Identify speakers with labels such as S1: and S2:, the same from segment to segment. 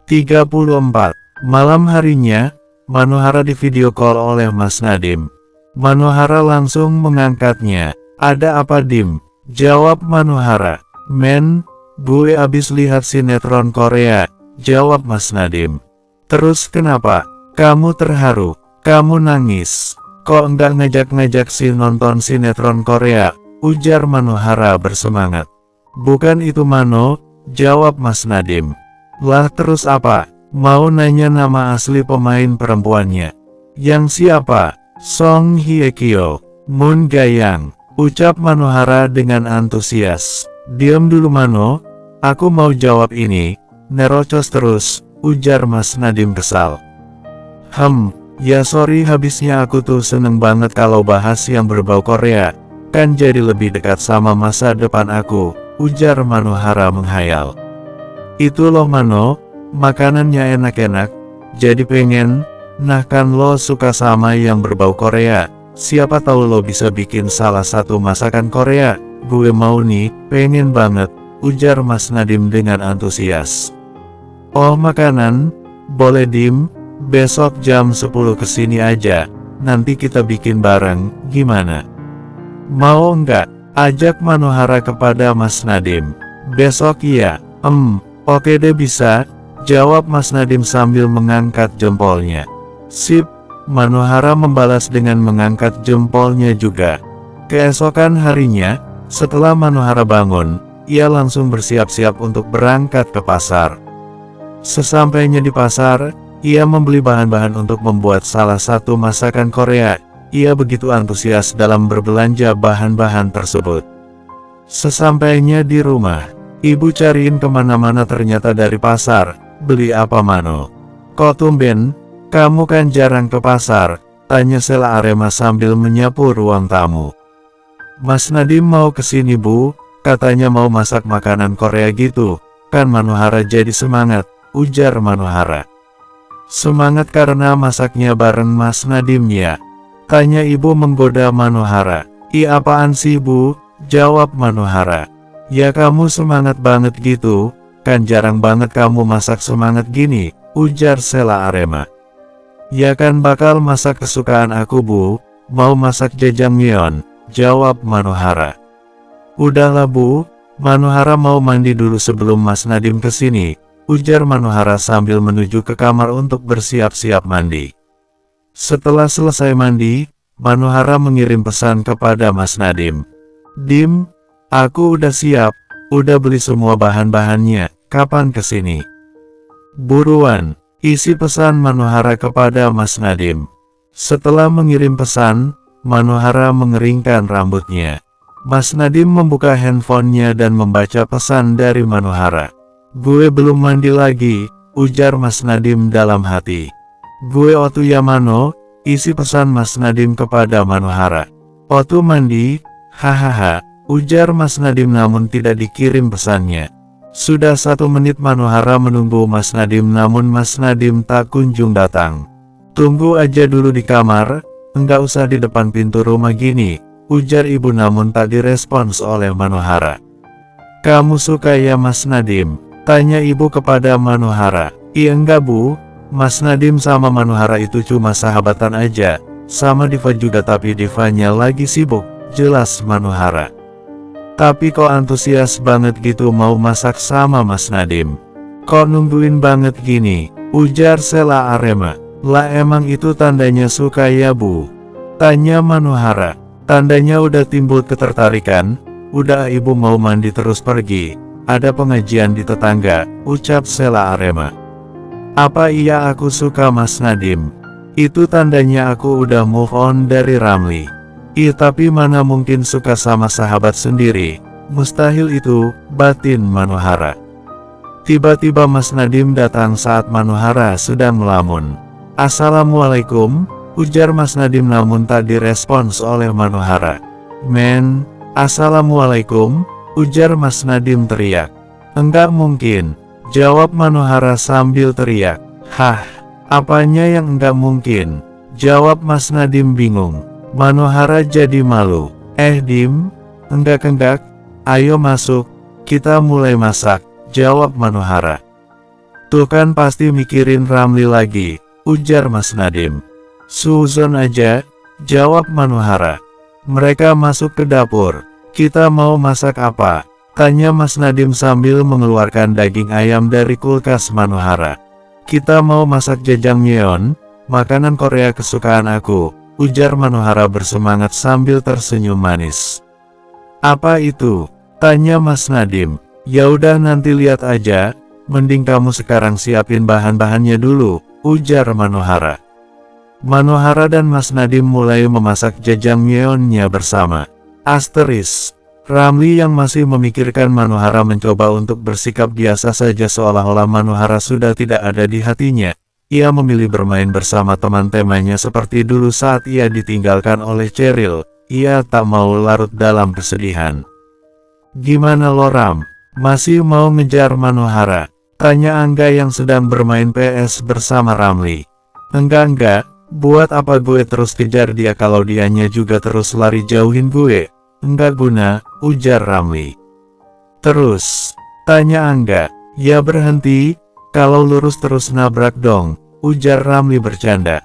S1: 34. Malam harinya, Manohara di video call oleh Mas Nadim. Manohara langsung mengangkatnya. "Ada apa, Dim?" Jawab Manohara. "Men, gue abis lihat sinetron Korea," jawab Mas Nadim. "Terus kenapa? Kamu terharu? Kamu nangis? Kok enggak ngajak-ngajak si nonton sinetron Korea?" ujar Manohara bersemangat. "Bukan itu Mano," jawab Mas Nadim. "Lah terus apa? Mau nanya nama asli pemain perempuannya." "Yang siapa?" "Song Hye Kyo, Moon Ga-yang," ucap Manohara dengan antusias. "Diam dulu Mano, aku mau jawab ini." "Nerocos terus," ujar Mas Nadim kesal. Ya sorry, habisnya aku tuh seneng banget kalau bahas yang berbau Korea, kan jadi lebih dekat sama masa depan aku," ujar Manohara menghayal. "Itu loh Mano, makanannya enak-enak, jadi pengen. Nah kan lo suka sama yang berbau Korea, siapa tahu lo bisa bikin salah satu masakan Korea. Gue mau nih, pengen banget," ujar Mas Nadim dengan antusias. "Oh makanan, boleh Dim, besok jam 10 kesini aja, nanti kita bikin bareng, gimana? Mau enggak?" ajak Manohara kepada Mas Nadim. "Besok ya? Oke deh bisa," jawab Mas Nadim sambil mengangkat jempolnya. "Sip," Manohara membalas dengan mengangkat jempolnya juga. Keesokan harinya, setelah Manohara bangun, ia langsung bersiap-siap untuk berangkat ke pasar. Sesampainya di pasar, ia membeli bahan-bahan untuk membuat salah satu masakan Korea. Ia begitu antusias dalam berbelanja bahan-bahan tersebut. Sesampainya di rumah, ibu cariin kemana-mana ternyata dari pasar. "Beli apa Mano? Kok tumben, kamu kan jarang ke pasar?" tanya Sela Arema sambil menyapu ruang tamu. "Mas Nadim mau kesini Bu, katanya mau masak makanan Korea gitu, kan." Manohara jadi semangat, ujar Manohara. "Semangat karena masaknya bareng Mas Nadim ya?" tanya ibu menggoda Manohara. Apaan sih Bu?" jawab Manohara. "Ya kamu semangat banget gitu, kan jarang banget kamu masak semangat gini," ujar Sela Arema. "Ya kan bakal masak kesukaan aku Bu, mau masak jajangmyeon," jawab Manohara. "Udahlah Bu, Manohara mau mandi dulu sebelum Mas Nadim kesini," ujar Manohara sambil menuju ke kamar untuk bersiap-siap mandi. Setelah selesai mandi, Manohara mengirim pesan kepada Mas Nadim. "Dim, aku udah siap, udah beli semua bahan-bahannya, kapan kesini?" "Buruan," isi pesan Manohara kepada Mas Nadim. Setelah mengirim pesan, Manohara mengeringkan rambutnya. Mas Nadim membuka handphonenya dan membaca pesan dari Manohara. "Gue belum mandi lagi," ujar Mas Nadim dalam hati. "Gue otu ya Mano," isi pesan Mas Nadim kepada Manohara. "Otu mandi? Hahaha," ujar Mas Nadim namun tidak dikirim pesannya. Sudah 1 menit Manohara menunggu Mas Nadim namun Mas Nadim tak kunjung datang. "Tunggu aja dulu di kamar, enggak usah di depan pintu rumah gini," ujar ibu namun tak direspons oleh Manohara. "Kamu suka ya Mas Nadim?" tanya ibu kepada Manohara. "Iya enggak Bu, Mas Nadim sama Manohara itu cuma sahabatan aja, sama Diva juga tapi Divanya lagi sibuk," jelas Manohara. "Tapi kok antusias banget gitu mau masak sama Mas Nadim? Kok nungguin banget gini?" ujar Sela Arema. "Lah emang itu tandanya suka ya Bu?" tanya Manohara. "Tandanya udah timbul ketertarikan, udah ibu mau mandi terus pergi, ada pengajian di tetangga," ucap Sela Arema. "Apa iya aku suka Mas Nadim? Itu tandanya aku udah move on dari Ramli." Tapi mana mungkin suka sama sahabat sendiri, mustahil itu," batin Manohara. Tiba-tiba Mas Nadim datang saat Manohara sedang melamun. "Assalamualaikum," ujar Mas Nadim namun tak direspons oleh Manohara. "Men, assalamualaikum," ujar Mas Nadim teriak. "Enggak mungkin," jawab Manohara sambil teriak. "Hah, apanya yang enggak mungkin?" jawab Mas Nadim bingung. Manohara jadi malu. Dim, enggak, ayo masuk, kita mulai masak," jawab Manohara. Tuh kan pasti mikirin Ramli lagi, ujar Mas Nadim. Suzon aja, jawab Manuhara. Mereka masuk ke dapur. Kita mau masak apa? Tanya Mas Nadim sambil mengeluarkan daging ayam dari kulkas Manuhara. Kita mau masak jajangmyeon, makanan Korea kesukaan aku, ujar Manuhara bersemangat sambil tersenyum manis. Apa itu? Tanya Mas Nadim. Ya udah nanti lihat aja, mending kamu sekarang siapin bahan-bahannya dulu, ujar Manuhara. Manuhara dan Mas Nadim mulai memasak jajangmyeonnya bersama. Asteris. Ramli yang masih memikirkan Manuhara mencoba untuk bersikap biasa saja seolah-olah Manuhara sudah tidak ada di hatinya. Ia memilih bermain bersama teman-temannya seperti dulu saat ia ditinggalkan oleh Cheryl. Ia tak mau larut dalam kesedihan. Gimana lo Ram? Masih mau ngejar Manuhara? Tanya Angga yang sedang bermain PS bersama Ramli. Enggak, buat apa gue terus kejar dia kalau dianya juga terus lari jauhin gue? Enggak guna, ujar Ramli. Terus, tanya Angga. Ya berhenti, kalau lurus terus nabrak dong, ujar Ramli bercanda.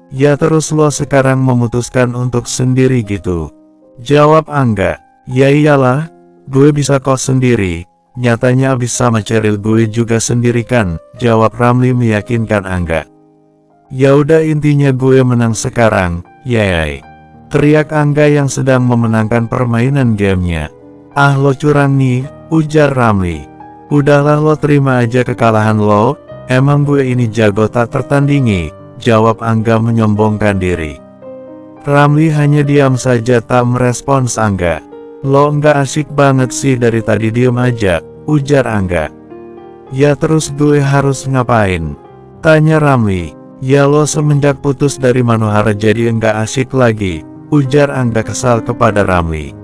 S1: Ya terus lo sekarang memutuskan untuk sendiri gitu? Jawab Angga. Ya iyalah, gue bisa kok sendiri. Nyatanya abis sama Cheryl gue juga sendiri kan, jawab Ramli meyakinkan Angga. Ya udah intinya gue menang sekarang, yay. Teriak Angga yang sedang memenangkan permainan gamenya. Ah lo curang nih, ujar Ramli. Udahlah lo terima aja kekalahan lo, emang gue ini jago tak tertandingi, jawab Angga menyombongkan diri. Ramli hanya diam saja tak merespons Angga. Lo enggak asik banget sih dari tadi diem aja, ujar Angga. Ya terus gue harus ngapain? Tanya Ramli. Ya lo semenjak putus dari Manuhara jadi enggak asik lagi, ujar Angga kesal kepada Ramli.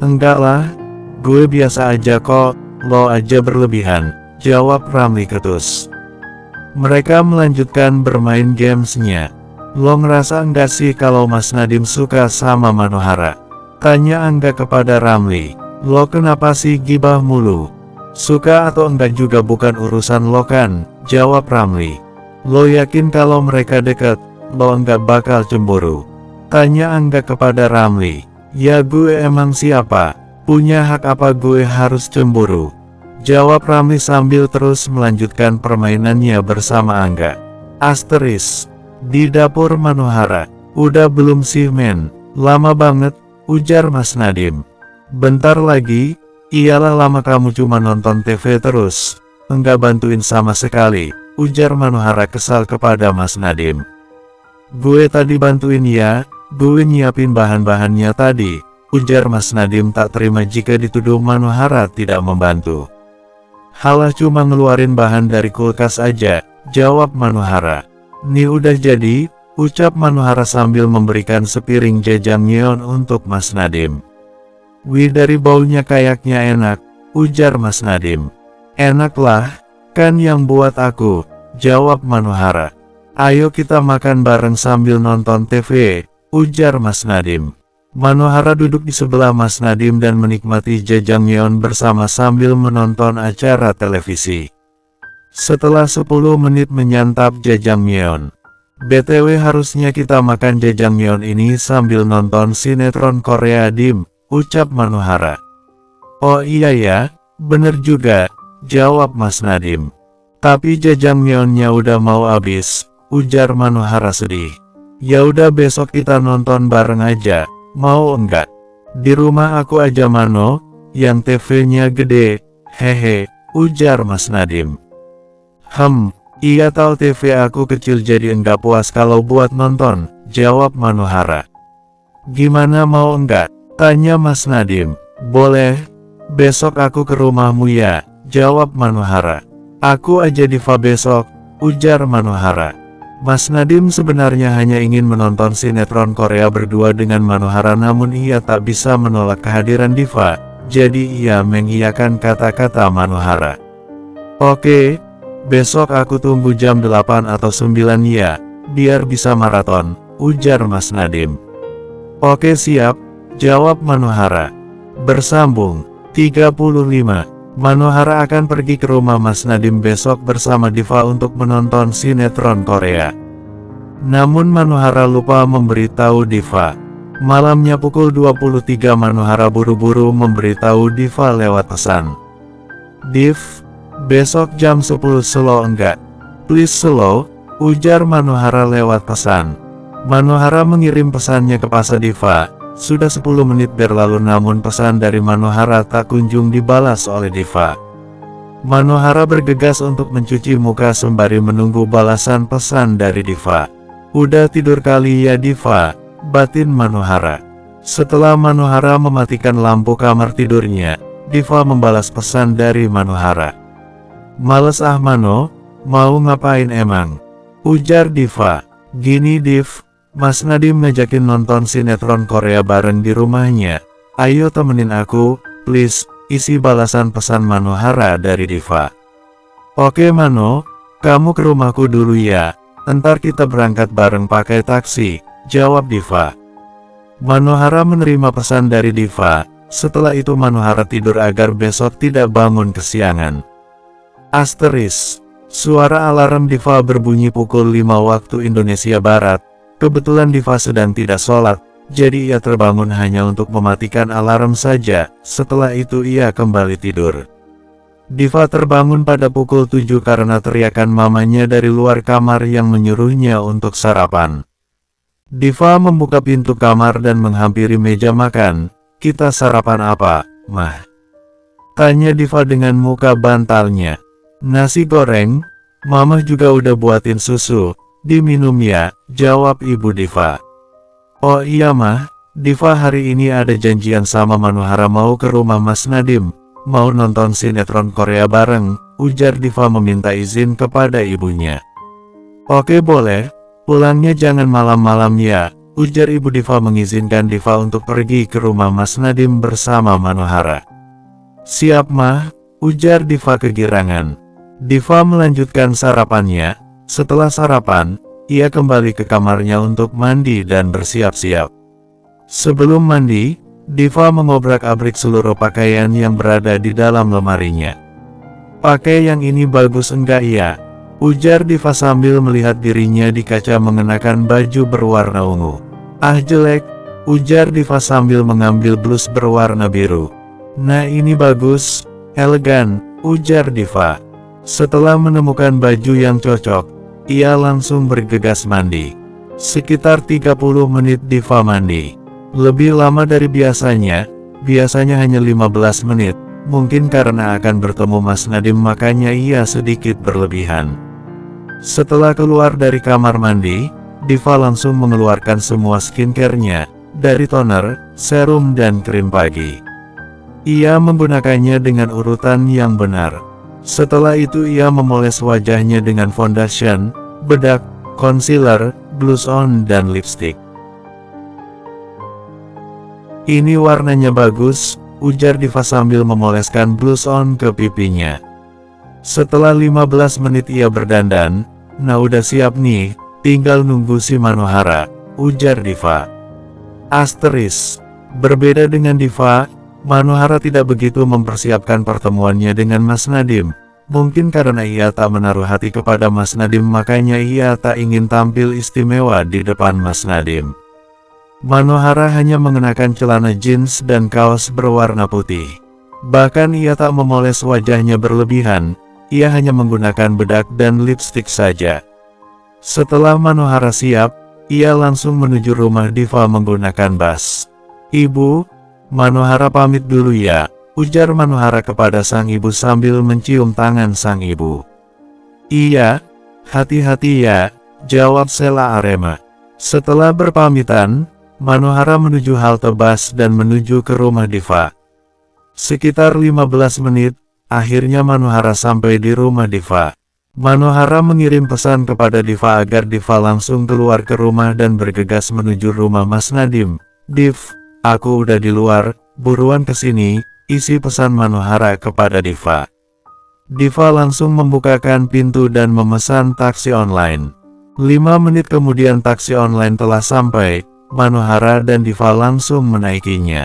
S1: Enggak lah, gue biasa aja kok, lo aja berlebihan, jawab Ramli ketus. Mereka melanjutkan bermain gamesnya. Lo ngerasa enggak sih kalau Mas Nadim suka sama Manuhara? Tanya Angga kepada Ramli. Lo kenapa sih gibah mulu? Suka atau enggak juga bukan urusan lo kan, jawab Ramli. Lo yakin kalau mereka dekat, lo enggak bakal cemburu? Tanya Angga kepada Ramli. Ya gue emang siapa? Punya hak apa gue harus cemburu? Jawab Ramli sambil terus melanjutkan permainannya bersama Angga. Asteris. Di dapur Manuhara. Udah belum sih men? Lama banget, ujar Mas Nadim. Bentar lagi. Iyalah lama kamu cuma nonton TV terus. Enggak bantuin sama sekali, ujar Manuhara kesal kepada Mas Nadim. Gue tadi bantuin ya. Gue nyiapin bahan-bahannya tadi, ujar Mas Nadim tak terima jika dituduh Manuhara tidak membantu. Halah cuma ngeluarin bahan dari kulkas aja, jawab Manuhara. Nih udah jadi, ucap Manuhara sambil memberikan sepiring jajangmyeon untuk Mas Nadim. Wih dari baunya kayaknya enak, ujar Mas Nadim. Enak lah, kan yang buat aku, jawab Manuhara. Ayo kita makan bareng sambil nonton TV, ujar Mas Nadim. Manuhara duduk di sebelah Mas Nadim dan menikmati jajangmyeon bersama sambil menonton acara televisi. Setelah 10 menit menyantap jajangmyeon. BTW harusnya kita makan jajangmyeon ini sambil nonton sinetron Korea Dim, ucap Manuhara. Oh iya ya, bener juga, jawab Mas Nadim. Tapi jajangmyeonnya udah mau habis, ujar Manuhara sedih. Ya udah besok kita nonton bareng aja, mau enggak? Di rumah aku aja Mano, yang TV-nya gede, hehe, ujar Mas Nadim. Iya tahu TV aku kecil jadi enggak puas kalau buat nonton, jawab Manuhara. Gimana mau enggak? Tanya Mas Nadim. Boleh, besok aku ke rumahmu ya, jawab Manuhara. Aku aja Diva besok, ujar Manuhara. Mas Nadim sebenarnya hanya ingin menonton sinetron Korea berdua dengan Manuhara namun ia tak bisa menolak kehadiran Diva, jadi ia mengiyakan kata-kata Manuhara. Oke, besok aku tunggu jam 8 atau 9 ya, biar bisa maraton, ujar Mas Nadim. Oke siap, jawab Manuhara. Bersambung, 35. Manohara akan pergi ke rumah Mas Nadiem besok bersama Diva untuk menonton sinetron Korea. Namun Manohara lupa memberitahu Diva. Malamnya pukul 23 Manohara buru-buru memberitahu Diva lewat pesan. "Div, besok jam 10 slow enggak? Please slow," ujar Manohara lewat pesan. Manohara mengirim pesannya ke Diva. Sudah 10 menit berlalu namun pesan dari Manohara tak kunjung dibalas oleh Diva. Manohara bergegas untuk mencuci muka sembari menunggu balasan pesan dari Diva. "Udah tidur kali ya Diva," batin Manohara. Setelah Manohara mematikan lampu kamar tidurnya, Diva membalas pesan dari Manohara. "Males ah Mano, mau ngapain emang?" ujar Diva. "Gini Div, Mas Nadiem ngajakin nonton sinetron Korea bareng di rumahnya. Ayo temenin aku, please," isi balasan pesan Manohara dari Diva. "Oke Mano, kamu ke rumahku dulu ya, entar kita berangkat bareng pakai taksi," jawab Diva. Manohara menerima pesan dari Diva. Setelah itu Manohara tidur agar besok tidak bangun kesiangan. Asteris. Suara alarm Diva berbunyi pukul 5 waktu Indonesia Barat. Kebetulan Diva sedang tidak sholat, jadi ia terbangun hanya untuk mematikan alarm saja. Setelah itu ia kembali tidur. Diva terbangun pada pukul 7 karena teriakan mamanya dari luar kamar yang menyuruhnya untuk sarapan. Diva membuka pintu kamar dan menghampiri meja makan. "Kita sarapan apa, Mah?" tanya Diva dengan muka bantalnya. "Nasi goreng, Mama juga udah buatin susu, diminum ya," jawab ibu Diva. "Oh iya Mah, Diva hari ini ada janjian sama Manohara mau ke rumah Mas Nadiem, mau nonton sinetron Korea bareng," ujar Diva meminta izin kepada ibunya. "Oke boleh, pulangnya jangan malam-malam ya," ujar ibu Diva mengizinkan Diva untuk pergi ke rumah Mas Nadiem bersama Manohara. "Siap Mah," ujar Diva kegirangan. Diva melanjutkan sarapannya. Setelah sarapan, ia kembali ke kamarnya untuk mandi dan bersiap-siap. Sebelum mandi, Diva mengobrak-abrik seluruh pakaian yang berada di dalam lemarinya. "Pakai yang ini bagus enggak ya?" ujar Diva sambil melihat dirinya di kaca mengenakan baju berwarna ungu. "Ah jelek," ujar Diva sambil mengambil blus berwarna biru. "Nah ini bagus, elegan," ujar Diva. Setelah menemukan baju yang cocok, ia langsung bergegas mandi. Sekitar 30 menit Diva mandi. Lebih lama dari biasanya hanya 15 menit. Mungkin karena akan bertemu Mas Nadiem makanya ia sedikit berlebihan. Setelah keluar dari kamar mandi, Diva langsung mengeluarkan semua skincare-nya, dari toner, serum dan krim pagi. Ia menggunakannya dengan urutan yang benar. Setelah itu ia memoles wajahnya dengan foundation, bedak, concealer, blush on dan lipstick. "Ini warnanya bagus," ujar Diva sambil memoleskan blush on ke pipinya. Setelah 15 menit ia berdandan. "Nah udah siap nih, tinggal nunggu si Manohara," ujar Diva. Asteris. Berbeda dengan Diva, Manohara tidak begitu mempersiapkan pertemuannya dengan Mas Nadiem. Mungkin karena ia tak menaruh hati kepada Mas Nadiem makanya ia tak ingin tampil istimewa di depan Mas Nadiem. Manohara hanya mengenakan celana jeans dan kaos berwarna putih. Bahkan ia tak memoles wajahnya berlebihan, ia hanya menggunakan bedak dan lipstik saja. Setelah Manohara siap, ia langsung menuju rumah Diva menggunakan bus. "Ibu, Manohara pamit dulu ya," ujar Manohara kepada sang ibu sambil mencium tangan sang ibu. "Iya, hati-hati ya," jawab Sela Arema. Setelah berpamitan, Manohara menuju halte bus dan menuju ke rumah Diva. Sekitar 15 menit, akhirnya Manohara sampai di rumah Diva. Manohara mengirim pesan kepada Diva agar Diva langsung keluar ke rumah dan bergegas menuju rumah Mas Nadiem. "Div, aku udah di luar, buruan kesini," isi pesan Manohara kepada Diva. Diva langsung membukakan pintu dan memesan taksi online. 5 menit kemudian taksi online telah sampai. Manohara dan Diva langsung menaikinya.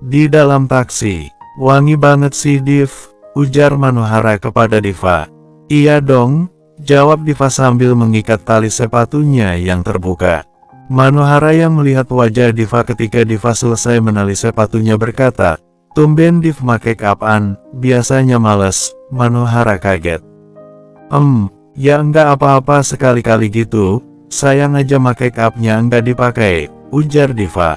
S1: Di dalam taksi, "Wangi banget sih Div," ujar Manohara kepada Diva. Iya dong, jawab Diva sambil mengikat tali sepatunya yang terbuka. Manohara yang melihat wajah Diva ketika Diva selesai menali sepatunya berkata, tumben Div make up-an, biasanya males. Manohara kaget. Ya enggak apa-apa sekali-kali gitu, sayang aja make up-nya enggak dipakai, ujar Diva.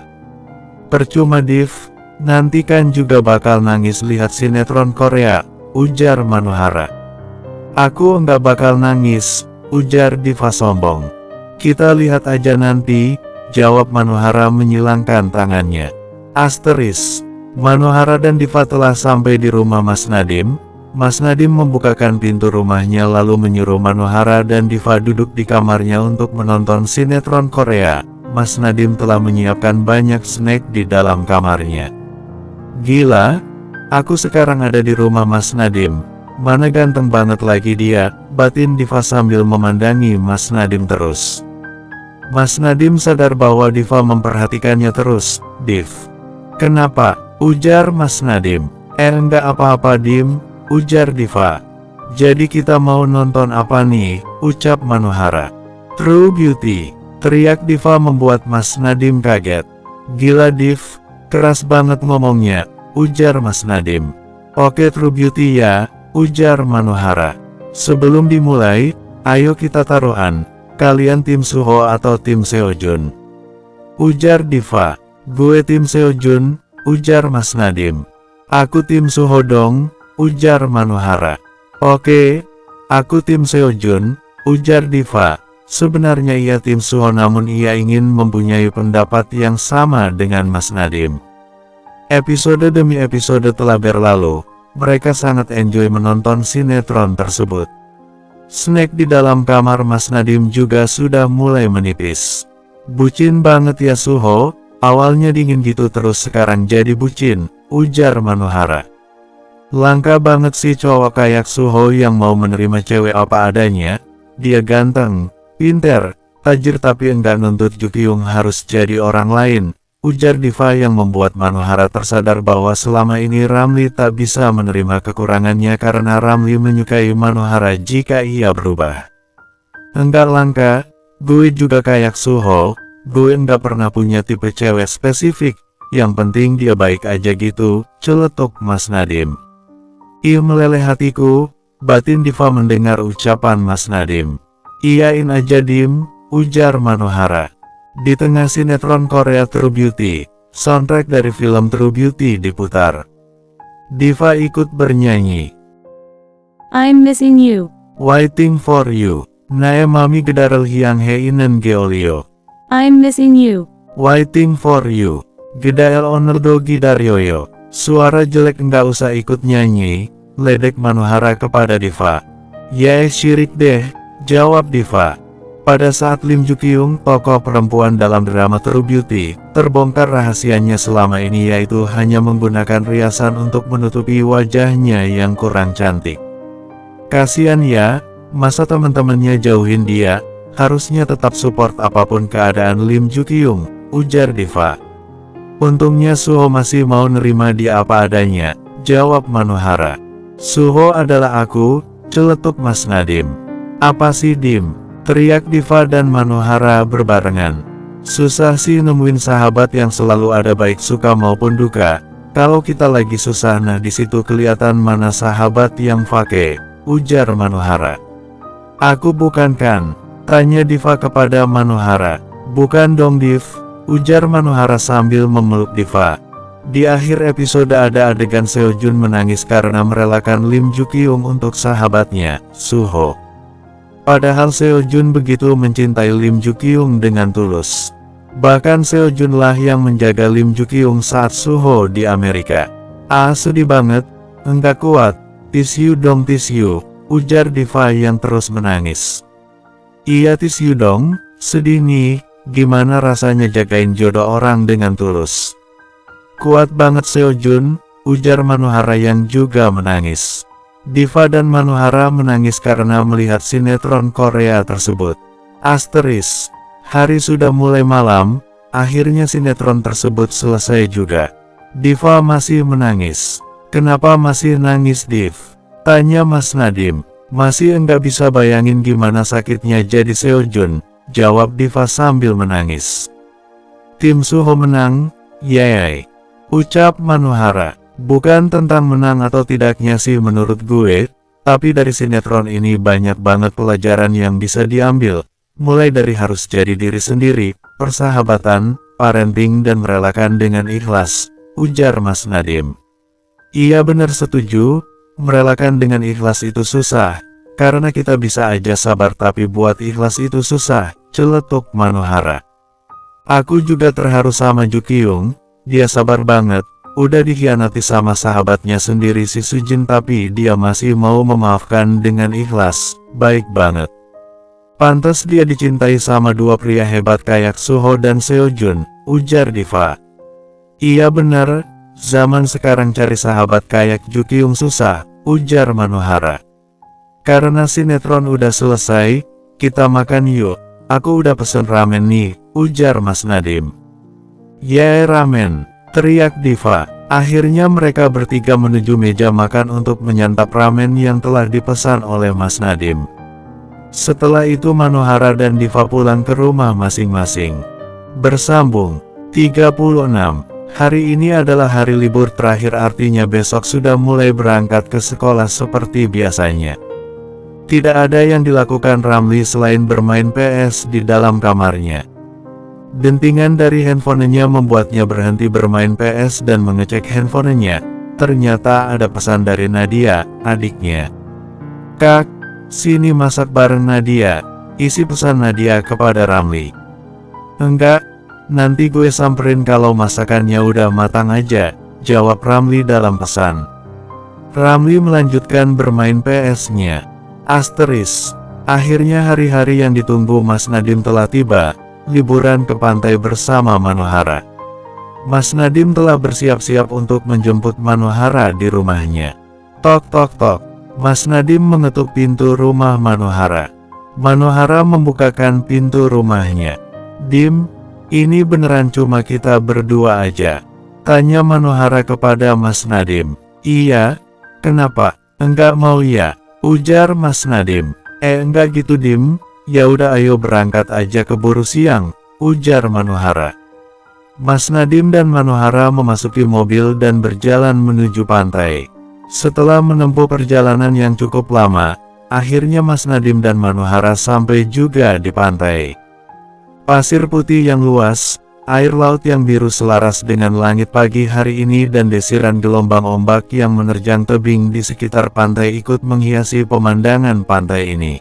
S1: Percuma Div, nanti kan juga bakal nangis lihat sinetron Korea, ujar Manohara. Aku enggak bakal nangis, ujar Diva sombong. Kita lihat aja nanti, jawab Manohara menyilangkan tangannya. Asteris. Manohara dan Diva telah sampai di rumah Mas Nadim. Mas Nadim membukakan pintu rumahnya lalu menyuruh Manohara dan Diva duduk di kamarnya untuk menonton sinetron Korea. Mas Nadim telah menyiapkan banyak snack di dalam kamarnya. Gila, aku sekarang ada di rumah Mas Nadim. Mana ganteng banget lagi dia, batin Diva sambil memandangi Mas Nadim terus. Mas Nadim sadar bahwa Diva memperhatikannya terus. Div, kenapa? Ujar Mas Nadim. Enggak apa-apa Dim, ujar Diva. Jadi kita mau nonton apa nih? Ucap Manohara. True Beauty, teriak Diva membuat Mas Nadim kaget. Gila Div, keras banget ngomongnya, ujar Mas Nadim. Oke True Beauty ya, ujar Manohara. Sebelum dimulai, ayo kita taruhan. Kalian tim Suho atau tim Seojun? Ujar Diva. Gue tim Seojun, ujar Mas Nadim. Aku tim Suho dong, ujar Manohara. Oke, aku tim Seojun, ujar Diva. Sebenarnya ia tim Suho namun ia ingin mempunyai pendapat yang sama dengan Mas Nadim. Episode demi episode telah berlalu, mereka sangat enjoy menonton sinetron tersebut. Snack di dalam kamar Mas Nadim juga sudah mulai menipis. Bucin banget ya Suho, awalnya dingin gitu terus sekarang jadi bucin, ujar Manohara. Langka banget sih cowok kayak Suho yang mau menerima cewek apa adanya. Dia ganteng, pinter, tajir tapi enggak nuntut Jukyung harus jadi orang lain, ujar Diva yang membuat Manohara tersadar bahwa selama ini Ramli tak bisa menerima kekurangannya karena Ramli menyukai Manohara jika ia berubah. Enggak langka, gue juga kayak Suho, gue enggak pernah punya tipe cewek spesifik, yang penting dia baik aja gitu, celetuk Mas Nadim. Ih meleleh hatiku, batin Diva mendengar ucapan Mas Nadim. Iyain aja Dim, ujar Manohara. Di tengah sinetron Korea True Beauty, soundtrack dari film True Beauty diputar. Diva ikut bernyanyi.
S2: I'm missing you.
S1: Waiting for you. Nae mami gedarel hiang heinen geolio.
S2: I'm missing you.
S1: Waiting for you. Gedael onerdo gidaryoyo. Suara jelek enggak usah ikut nyanyi, ledek Manohara kepada Diva. Ya syirik deh, jawab Diva. Pada saat Lim Jukyung, tokoh perempuan dalam drama True Beauty, terbongkar rahasianya selama ini yaitu hanya menggunakan riasan untuk menutupi wajahnya yang kurang cantik. Kasian ya, masa teman-temannya jauhin dia, harusnya tetap support apapun keadaan Lim Jukyung, ujar Diva. Untungnya Suho masih mau nerima dia apa adanya, jawab Manohara. Suho adalah aku, celetuk Mas Nadim. Apa sih Dim? Teriak Diva dan Manohara berbarengan. Susah sih nemuin sahabat yang selalu ada baik suka maupun duka. Kalau kita lagi susah nah disitu kelihatan mana sahabat yang fake, ujar Manohara. Aku bukan kan? Tanya Diva kepada Manohara. Bukan dong Div, ujar Manohara sambil memeluk Diva. Di akhir episode ada adegan Seojun menangis karena merelakan Lim Jukyung untuk sahabatnya, Suho. Padahal Seojun begitu mencintai Lim Jukyung dengan tulus. Bahkan Seojun lah yang menjaga Lim Jukyung saat Suho di Amerika. Ah sedih banget, enggak kuat, tisu dong tisu, ujar Diva yang terus menangis. Iya tisu dong, sedih nih, gimana rasanya jagain jodoh orang dengan tulus. Kuat banget Seojun, ujar Manohara yang juga menangis. Diva dan Manohara menangis karena melihat sinetron Korea tersebut. Asteris, hari sudah mulai malam, akhirnya sinetron tersebut selesai juga. Diva masih menangis. Kenapa masih nangis, Div? Tanya Mas Nadim. Masih enggak bisa bayangin gimana sakitnya jadi Seojun, jawab Diva sambil menangis. Tim Suho menang, yay. Ucap Manohara. Bukan tentang menang atau tidaknya sih menurut gue, tapi dari sinetron ini banyak banget pelajaran yang bisa diambil. Mulai dari harus jadi diri sendiri, persahabatan, parenting dan merelakan dengan ikhlas, ujar Mas Nadim. Iya benar setuju, merelakan dengan ikhlas itu susah, karena kita bisa aja sabar tapi buat ikhlas itu susah, celetuk Manohara. Aku juga terharu sama Ju Kyung, dia sabar banget, udah dikhianati sama sahabatnya sendiri si Sujin tapi dia masih mau memaafkan dengan ikhlas, baik banget. Pantas dia dicintai sama dua pria hebat kayak Suho dan Seojun, ujar Diva. Iya benar, zaman sekarang cari sahabat kayak Ju Kyung susah, ujar Manohara. Karena sinetron udah selesai, kita makan yuk, aku udah pesen ramen nih, ujar Mas Nadim. Yeay ramen, teriak Diva. Akhirnya mereka bertiga menuju meja makan untuk menyantap ramen yang telah dipesan oleh Mas Nadim. Setelah itu Manohara dan Diva pulang ke rumah masing-masing. Bersambung 36. Hari ini adalah hari libur terakhir artinya besok sudah mulai berangkat ke sekolah seperti biasanya. Tidak ada yang dilakukan Ramli selain bermain PS di dalam kamarnya. Dentingan dari handphonenya membuatnya berhenti bermain PS dan mengecek handphonenya. Ternyata ada pesan dari Nadia, adiknya. Kak, sini masak bareng Nadia, isi pesan Nadia kepada Ramli. Enggak, nanti gue samperin kalau masakannya udah matang aja, jawab Ramli dalam pesan. Ramli melanjutkan bermain PS-nya. Asteris. Akhirnya hari-hari yang ditunggu Mas Nadim telah tiba, liburan ke pantai bersama Manohara. Mas Nadim telah bersiap-siap untuk menjemput Manohara di rumahnya. Tok tok tok. Mas Nadim mengetuk pintu rumah Manohara. Manohara membukakan pintu rumahnya. Dim, ini beneran cuma kita berdua aja? Tanya Manohara kepada Mas Nadim. Iya, kenapa? Enggak mau ya? Ujar Mas Nadim. Enggak gitu Dim, ya udah ayo berangkat aja keburu siang, ujar Manohara. Mas Nadim dan Manohara memasuki mobil dan berjalan menuju pantai. Setelah menempuh perjalanan yang cukup lama, akhirnya Mas Nadim dan Manohara sampai juga di pantai. Pasir putih yang luas, air laut yang biru selaras dengan langit pagi hari ini dan desiran gelombang ombak yang menerjang tebing di sekitar pantai ikut menghiasi pemandangan pantai ini.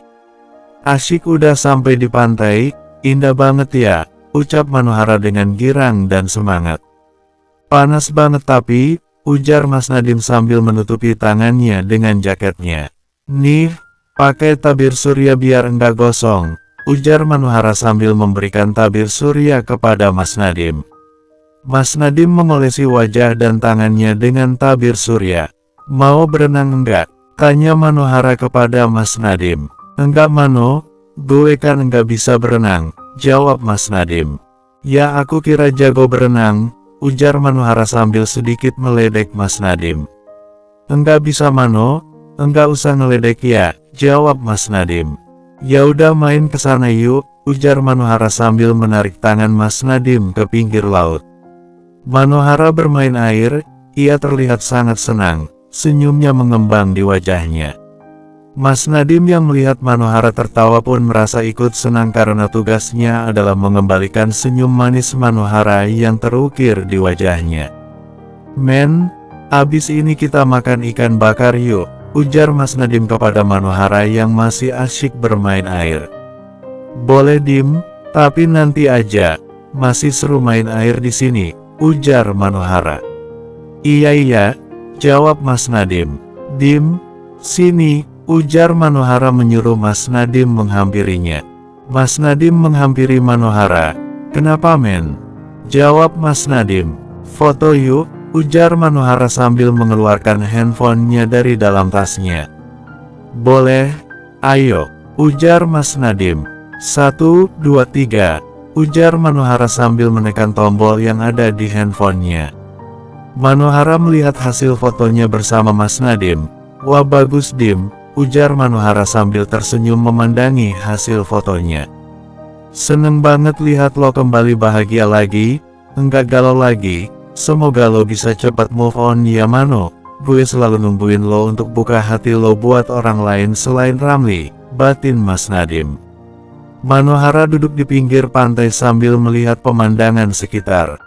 S1: Asyik udah sampai di pantai, indah banget ya, ucap Manohara dengan girang dan semangat. Panas banget tapi, ujar Mas Nadim sambil menutupi tangannya dengan jaketnya. Nih, pakai tabir surya biar enggak gosong, ujar Manohara sambil memberikan tabir surya kepada Mas Nadim. Mas Nadim mengolesi wajah dan tangannya dengan tabir surya. Mau berenang enggak? Tanya Manohara kepada Mas Nadim. Enggak Mano, gue kan enggak bisa berenang, jawab Mas Nadim. Ya aku kira jago berenang, ujar Manohara sambil sedikit meledek Mas Nadim. Enggak bisa Mano, enggak usah ngeledek ya, jawab Mas Nadim. Ya udah main ke sana yuk, ujar Manohara sambil menarik tangan Mas Nadim ke pinggir laut. Manohara bermain air, ia terlihat sangat senang, senyumnya mengembang di wajahnya. Mas Nadim yang melihat Manohara tertawa pun merasa ikut senang karena tugasnya adalah mengembalikan senyum manis Manohara yang terukir di wajahnya. Men, abis ini kita makan ikan bakar yuk, ujar Mas Nadim kepada Manohara yang masih asyik bermain air. Boleh Dim, tapi nanti aja, masih seru main air di sini, ujar Manohara. Iya, jawab Mas Nadim. Dim, sini, ujar Manohara menyuruh Mas Nadim menghampirinya. Mas Nadim menghampiri Manohara. Kenapa men? Jawab Mas Nadim. Foto yuk, ujar Manohara sambil mengeluarkan handphonenya dari dalam tasnya. Boleh, ayo, ujar Mas Nadim. 1, 2, 3, ujar Manohara sambil menekan tombol yang ada di handphonenya. Manohara melihat hasil fotonya bersama Mas Nadiem. "Wah bagus Dim," ujar Manohara sambil tersenyum memandangi hasil fotonya. "Seneng banget lihat lo kembali bahagia lagi, enggak galau lagi. Semoga lo bisa cepat move on ya Mano. Gue selalu nungguin lo untuk buka hati lo buat orang lain selain Ramli," batin Mas Nadiem. Manohara duduk di pinggir pantai sambil melihat pemandangan sekitar.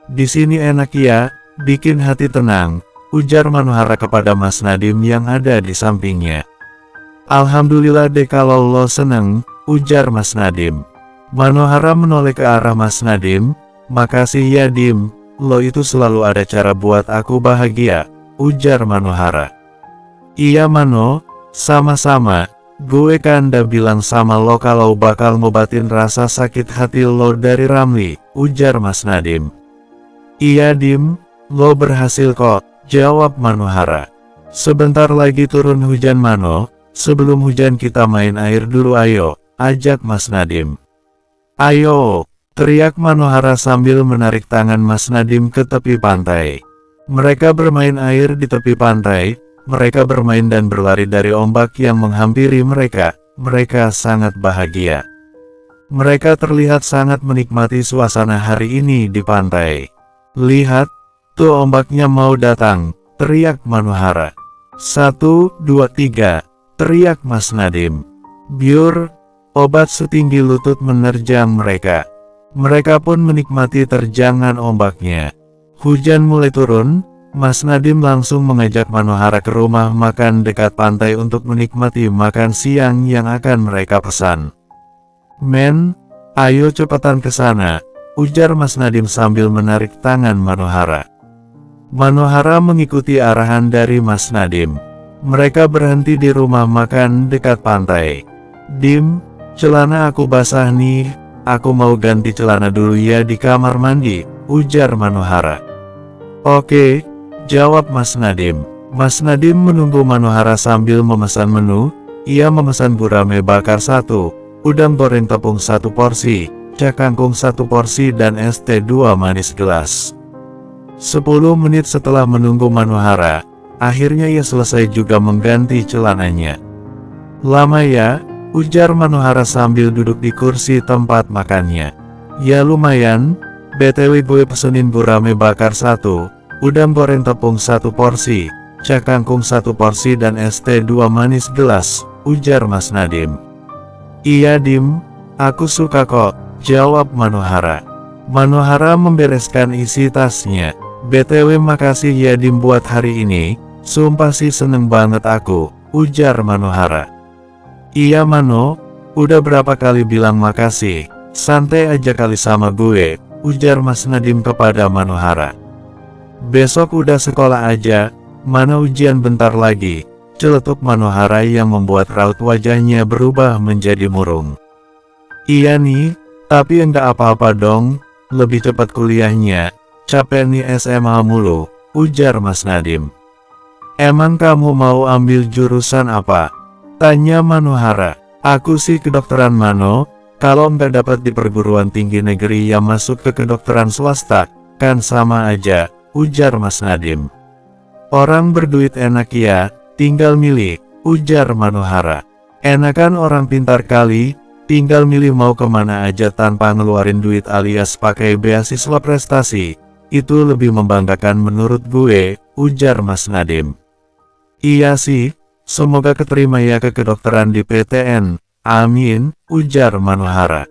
S1: "Di sini enak ya, bikin hati tenang," ujar Manohara kepada Mas Nadiem yang ada di sampingnya. "Alhamdulillah deh kalau lo seneng," ujar Mas Nadiem. Manohara menoleh ke arah Mas Nadiem. "Makasih ya Dim, lo itu selalu ada cara buat aku bahagia," ujar Manohara. "Iya Mano, sama-sama. Gue kan udah bilang sama lo kalau bakal ngobatin rasa sakit hati lo dari Ramli," ujar Mas Nadiem. "Iya Dim, lo berhasil kok," jawab Manohara. "Sebentar lagi turun hujan Mano, sebelum hujan kita main air dulu ayo," ajak Mas Nadiem. "Ayo," teriak Manohara sambil menarik tangan Mas Nadiem ke tepi pantai. Mereka bermain air di tepi pantai, mereka bermain dan berlari dari ombak yang menghampiri mereka. Mereka sangat bahagia. Mereka terlihat sangat menikmati suasana hari ini di pantai. "Lihat, tuh ombaknya mau datang," teriak Manohara. "1, 2, 3, teriak Mas Nadiem. Biur, obat setinggi lutut menerjang mereka. Mereka pun menikmati terjangan ombaknya. Hujan mulai turun, Mas Nadiem langsung mengajak Manohara ke rumah makan dekat pantai untuk menikmati makan siang yang akan mereka pesan. "Men, ayo cepetan ke sana," ujar Mas Nadiem sambil menarik tangan Manohara. Manohara mengikuti arahan dari Mas Nadiem. Mereka berhenti di rumah makan dekat pantai. "Dim, celana aku basah nih, aku mau ganti celana dulu ya di kamar mandi," ujar Manohara. "Oke," jawab Mas Nadiem. Mas Nadiem menunggu Manohara sambil memesan menu. Ia memesan gurame bakar 1, udang goreng tepung 1 porsi, cak kangkung 1 porsi dan es teh 2 manis gelas. 10 menit setelah menunggu Manohara, akhirnya ia selesai juga mengganti celananya. "Lama ya," ujar Manohara sambil duduk di kursi tempat makannya. "Ya lumayan, BTW gue pesenin gurame bakar 1, udang goreng tepung 1 porsi, cak kangkung 1 porsi dan es teh 2 manis gelas," ujar Mas Nadiem. "Iya Dim, aku suka kok," jawab Manohara. Manohara membereskan isi tasnya. "BTW makasih ya Dim buat hari ini, sumpah sih seneng banget aku," ujar Manohara. "Iya Mano, udah berapa kali bilang makasih, santai aja kali sama gue," ujar Mas Nadiem kepada Manohara. "Besok udah sekolah aja, mana ujian bentar lagi," celetuk Manohara yang membuat raut wajahnya berubah menjadi murung. "Iya nih, tapi enggak apa-apa dong, lebih cepat kuliahnya, capek nih SMA mulu," ujar Mas Nadiem. "Emang kamu mau ambil jurusan apa?" tanya Manohara. "Aku sih kedokteran Mano, kalau nggak dapat di perguruan tinggi negeri ya masuk ke kedokteran swasta, kan sama aja," ujar Mas Nadiem. "Orang berduit enak ya, tinggal milih," ujar Manohara. "Enakan orang pintar kali, tinggal milih mau kemana aja tanpa ngeluarin duit alias pakai beasiswa prestasi. Itu lebih membanggakan menurut gue," ujar Mas Nadiem. "Iya sih, semoga keterima ya ke kedokteran di PTN, amin," ujar Manohara.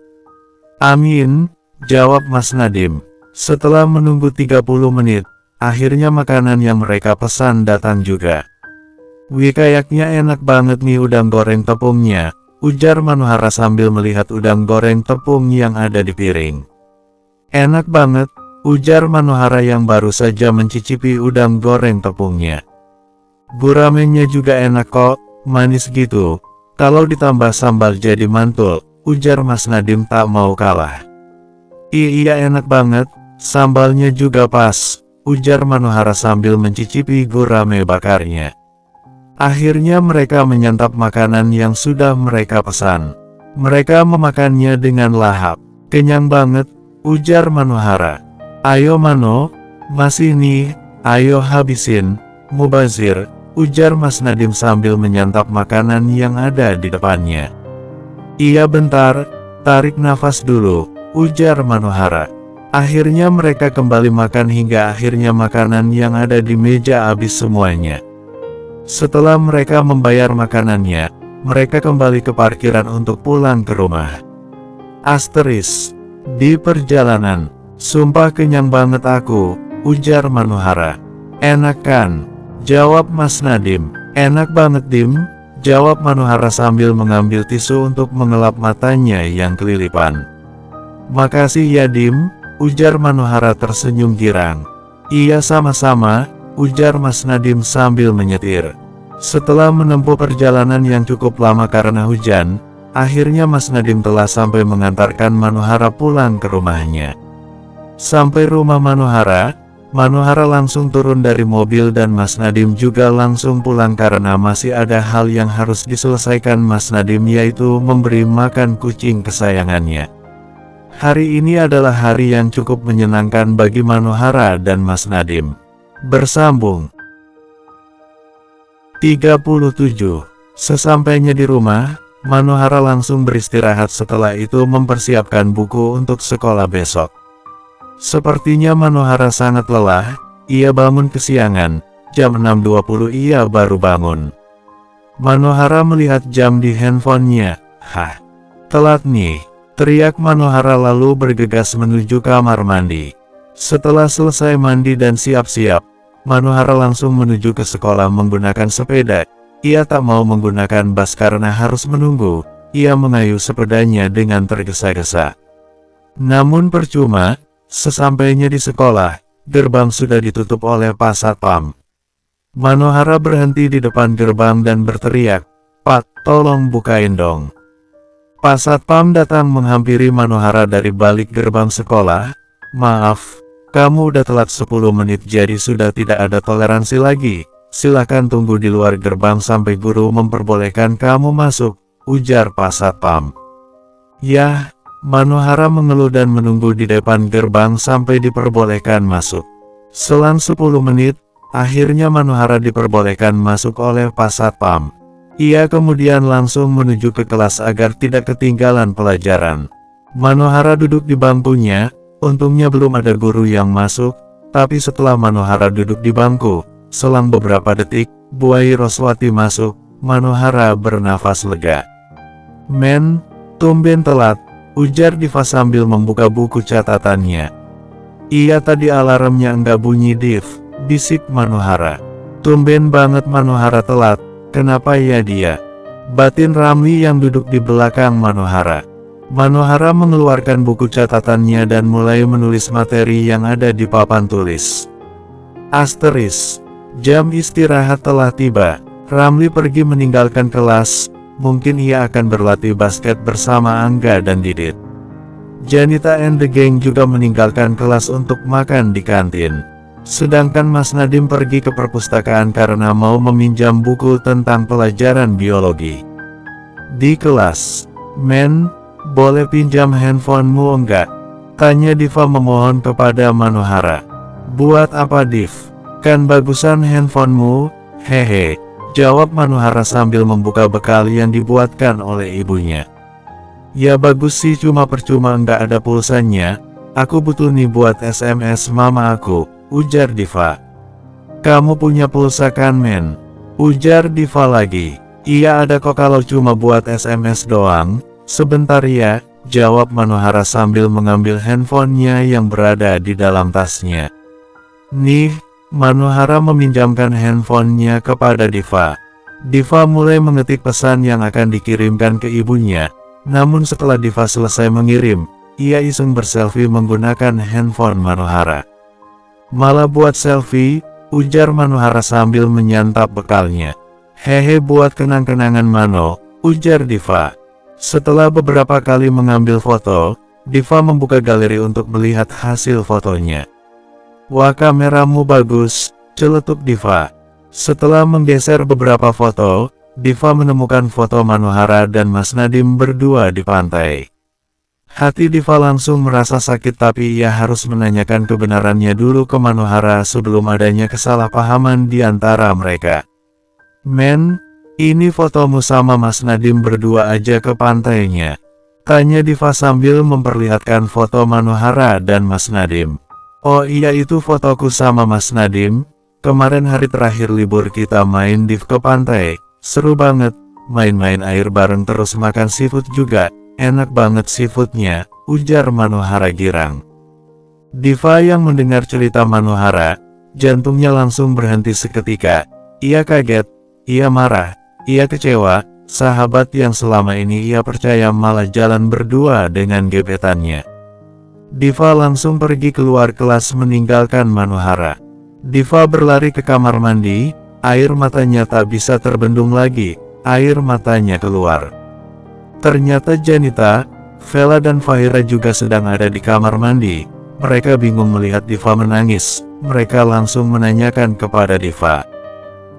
S1: "Amin," jawab Mas Nadiem. Setelah menunggu 30 menit, akhirnya makanan yang mereka pesan datang juga. "Wih kayaknya enak banget nih udang goreng tepungnya," ujar Manohara sambil melihat udang goreng tepung yang ada di piring. "Enak banget," ujar Manohara yang baru saja mencicipi udang goreng tepungnya. "Guramennya juga enak kok, manis gitu. Kalau ditambah sambal jadi mantul," ujar Mas Nadiem tak mau kalah. Iya enak banget, sambalnya juga pas," ujar Manohara sambil mencicipi gurame bakarnya. Akhirnya mereka menyantap makanan yang sudah mereka pesan. Mereka memakannya dengan lahap. "Kenyang banget," ujar Manohara. "Ayo Mano, Masih nih, ayo habisin, Mubazir, ujar Mas Nadim sambil menyantap makanan yang ada di depannya. Iya bentar, tarik nafas dulu, ujar Manohara. Akhirnya mereka kembali makan hingga akhirnya makanan yang ada di meja habis semuanya. Setelah mereka membayar makanannya, mereka kembali ke parkiran untuk pulang ke rumah. Asteris. Di perjalanan, sumpah kenyang banget aku, ujar Manohara. Enak kan? Jawab Mas Nadim. Enak banget Dim, jawab Manohara sambil mengambil tisu untuk mengelap matanya yang kelilipan. Makasih ya Dim, ujar Manohara tersenyum girang. Iya sama-sama, ujar Mas Nadim sambil menyetir. Setelah menempuh perjalanan yang cukup lama karena hujan, akhirnya Mas Nadim telah sampai mengantarkan Manohara pulang ke rumahnya. Sampai rumah Manohara, Manohara langsung turun dari mobil dan Mas Nadim juga langsung pulang karena masih ada hal yang harus diselesaikan Mas Nadim, yaitu memberi makan kucing kesayangannya. Hari ini adalah hari yang cukup menyenangkan bagi Manohara dan Mas Nadim. Bersambung 37. Sesampainya di rumah, Manohara langsung beristirahat, setelah itu mempersiapkan buku untuk sekolah besok. Sepertinya Manohara sangat lelah, ia bangun kesiangan, jam 6.20 ia baru bangun. Manohara melihat jam di handphonenya. Hah, telat nih, teriak Manohara lalu bergegas menuju kamar mandi. Setelah selesai mandi dan siap-siap, Manohara langsung menuju ke sekolah menggunakan sepeda. Ia tak mau menggunakan bus karena harus menunggu, ia mengayuh sepedanya dengan tergesa-gesa. Namun percuma, sesampainya di sekolah, gerbang sudah ditutup oleh Pak Satpam. Manohara berhenti di depan gerbang dan berteriak, "Pak, tolong bukain dong." Pak Satpam datang menghampiri Manohara dari balik gerbang sekolah. "Maaf, kamu udah telat 10 menit jadi sudah tidak ada toleransi lagi. Silakan tunggu di luar gerbang sampai guru memperbolehkan kamu masuk," ujar Pak Satpam. Yah, Manohara mengeluh dan menunggu di depan gerbang sampai diperbolehkan masuk. Selang 10 menit, akhirnya Manohara diperbolehkan masuk oleh Pak Satpam. Ia kemudian langsung menuju ke kelas agar tidak ketinggalan pelajaran. Manohara duduk di bangkunya, untungnya belum ada guru yang masuk, tapi setelah Manohara duduk di bangku, selang beberapa detik, Bu Roswati masuk. Manohara bernafas lega. "Men, tumben telat," ujar Diva sambil membuka buku catatannya. "Iya tadi alarmnya enggak bunyi Div," bisik Manohara. "Tumben banget Manohara telat, kenapa ya dia?" batin Ramli yang duduk di belakang Manohara. Manohara mengeluarkan buku catatannya dan mulai menulis materi yang ada di papan tulis. Asteris. Jam istirahat telah tiba. Ramli pergi meninggalkan kelas, mungkin ia akan berlatih basket bersama Angga dan Didit. Janita and the gang juga meninggalkan kelas untuk makan di kantin. Sedangkan Mas Nadim pergi ke perpustakaan karena mau meminjam buku tentang pelajaran biologi. Di kelas, "Men, boleh pinjam handphonemu enggak?" tanya Diva memohon kepada Manohara. "Buat apa Div? Kan bagusan handphonemu, hehe," jawab Manohara sambil membuka bekal yang dibuatkan oleh ibunya. "Ya bagus sih, cuma percuma enggak ada pulsanya, aku butuh nih buat SMS mama aku," ujar Diva. "Kamu punya pulsa kan men?" ujar Diva lagi. "Iya ada kok, kalau cuma buat SMS doang." "Sebentar ya," jawab Manohara sambil mengambil handphonenya yang berada di dalam tasnya. "Nih," Manohara meminjamkan handphonenya kepada Diva. Diva mulai mengetik pesan yang akan dikirimkan ke ibunya. Namun setelah Diva selesai mengirim, ia iseng berselfie menggunakan handphone Manohara. "Malah buat selfie," ujar Manohara sambil menyantap bekalnya. "Hehe, buat kenang-kenangan Mano," ujar Diva. Setelah beberapa kali mengambil foto, Diva membuka galeri untuk melihat hasil fotonya. "Wah, kameramu bagus," celetuk Diva. Setelah menggeser beberapa foto, Diva menemukan foto Manohara dan Mas Nadim berdua di pantai. Hati Diva langsung merasa sakit, tapi ia harus menanyakan kebenarannya dulu ke Manohara sebelum adanya kesalahpahaman di antara mereka. "Men, ini fotomu sama Mas Nadim berdua aja ke pantainya?" tanya Diva sambil memperlihatkan foto Manohara dan Mas Nadim. "Oh iya, itu fotoku sama Mas Nadim. Kemarin hari terakhir libur kita main Div ke pantai. Seru banget, main-main air bareng terus makan seafood juga. Enak banget seafoodnya," ujar Manohara girang. Diva yang mendengar cerita Manohara, jantungnya langsung berhenti seketika. Ia kaget, ia marah, ia kecewa. Sahabat yang selama ini ia percaya malah jalan berdua dengan gebetannya. Diva langsung pergi keluar kelas meninggalkan Manohara. Diva berlari ke kamar mandi, air matanya tak bisa terbendung lagi, air matanya keluar. Ternyata Janita, Vela dan Fahira juga sedang ada di kamar mandi. Mereka bingung melihat Diva menangis. Mereka langsung menanyakan kepada Diva.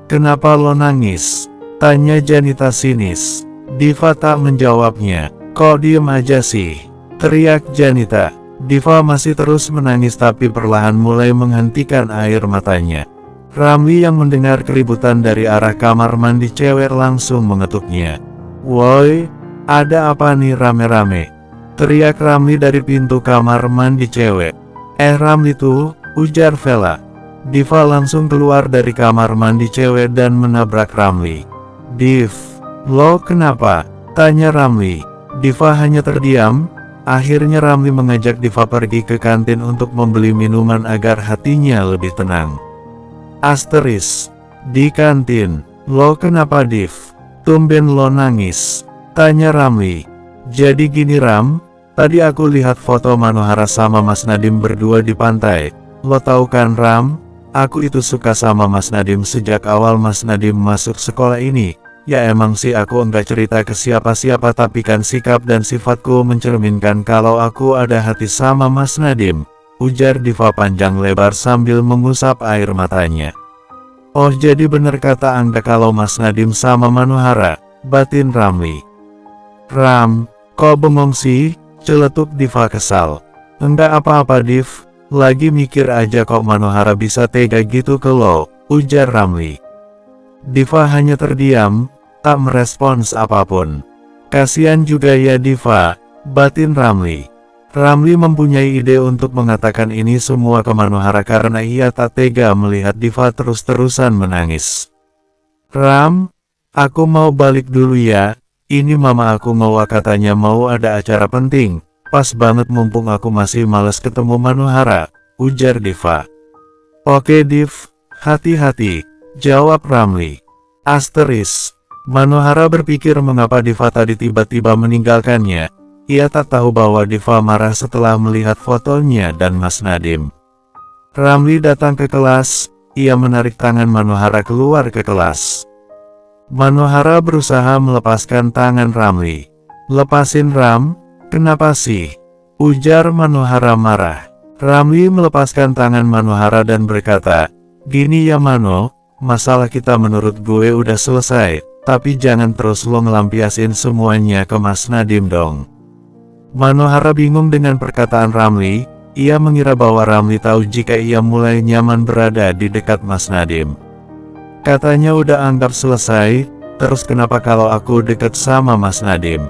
S1: "Kenapa lo nangis?" tanya Janita sinis. Diva tak menjawabnya. "Kok diem aja sih?" teriak Janita. Diva masih terus menangis tapi perlahan mulai menghentikan air matanya. Ramli yang mendengar keributan dari arah kamar mandi cewek langsung mengetuknya. "Woi, ada apa nih rame-rame?" teriak Ramli dari pintu kamar mandi cewek. Ramli tuh," ujar Vela. Diva langsung keluar dari kamar mandi cewek dan menabrak Ramli. "Div, lo kenapa?" tanya Ramli. Diva hanya terdiam. Akhirnya Ramli mengajak Diva pergi ke kantin untuk membeli minuman agar hatinya lebih tenang. Di kantin. "Lo kenapa Div? Tumben lo nangis?" tanya Ramli. "Jadi gini Ram, tadi aku lihat foto Manohara sama Mas Nadim berdua di pantai. Lo tahu kan Ram, aku itu suka sama Mas Nadim sejak awal Mas Nadim masuk sekolah ini. Ya emang sih aku enggak cerita ke siapa-siapa, tapi kan sikap dan sifatku mencerminkan kalau aku ada hati sama Mas Nadim," ujar Diva panjang lebar sambil mengusap air matanya. "Oh jadi bener kata Angga kalau Mas Nadim sama Manohara," batin Ramli. "Ram, kok bengong sih?" celetuk Diva kesal. "Enggak apa-apa Div, lagi mikir aja kok Manohara bisa tega gitu ke lo," ujar Ramli. Diva hanya terdiam, tak merespons apapun. "Kasian juga ya Diva," batin Ramli. Ramli mempunyai ide untuk mengatakan ini semua ke Manohara karena ia tak tega melihat Diva terus-terusan menangis. "Ram, aku mau balik dulu ya, ini mama aku mau katanya mau ada acara penting, pas banget mumpung aku masih males ketemu Manohara," ujar Diva. "Oke Div, hati-hati," jawab Ramli. Manohara berpikir mengapa Diva tadi tiba-tiba meninggalkannya. Ia tak tahu bahwa Diva marah setelah melihat fotonya dan Mas Nadim. Ramli datang ke kelas, ia menarik tangan Manohara keluar ke kelas. Manohara berusaha melepaskan tangan Ramli. "Lepasin Ram, kenapa sih?" ujar Manohara marah. Ramli melepaskan tangan Manohara dan berkata, "Gini ya Mano, masalah kita menurut gue udah selesai, tapi jangan terus lo ngelampiasin semuanya ke Mas Nadim dong." Manohara bingung dengan perkataan Ramli. Ia mengira bahwa Ramli tahu jika ia mulai nyaman berada di dekat Mas Nadim. Katanya udah anggap selesai, terus kenapa kalau aku dekat sama Mas Nadim?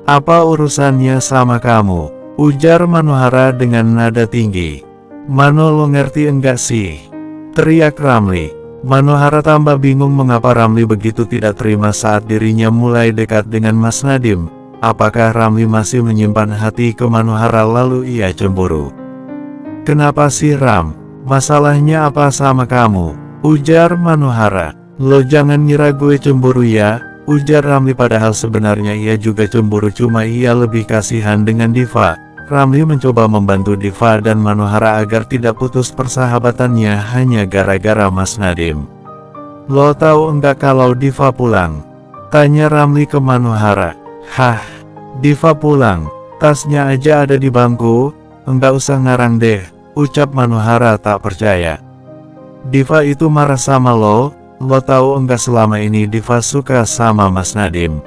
S1: "Apa urusannya sama kamu?" ujar Manohara dengan nada tinggi. "Mano lo ngerti enggak sih?" teriak Ramli. Manohara tambah bingung mengapa Ramli begitu tidak terima saat dirinya mulai dekat dengan Mas Nadim. Apakah Ramli masih menyimpan hati ke Manohara lalu ia cemburu? "Kenapa sih Ram? Masalahnya apa sama kamu?" ujar Manohara. "Lo jangan ngira gue cemburu ya," ujar Ramli, padahal sebenarnya ia juga cemburu, cuma ia lebih kasihan dengan Diva. Ramli mencoba membantu Diva dan Manohara agar tidak putus persahabatannya hanya gara-gara Mas Nadim. "Lo tahu enggak kalau Diva pulang?" tanya Ramli ke Manohara. "Hah? Diva pulang? Tasnya aja ada di bangku, enggak usah ngarang deh," ucap Manohara tak percaya. "Diva itu marah sama lo tahu enggak selama ini Diva suka sama Mas Nadim."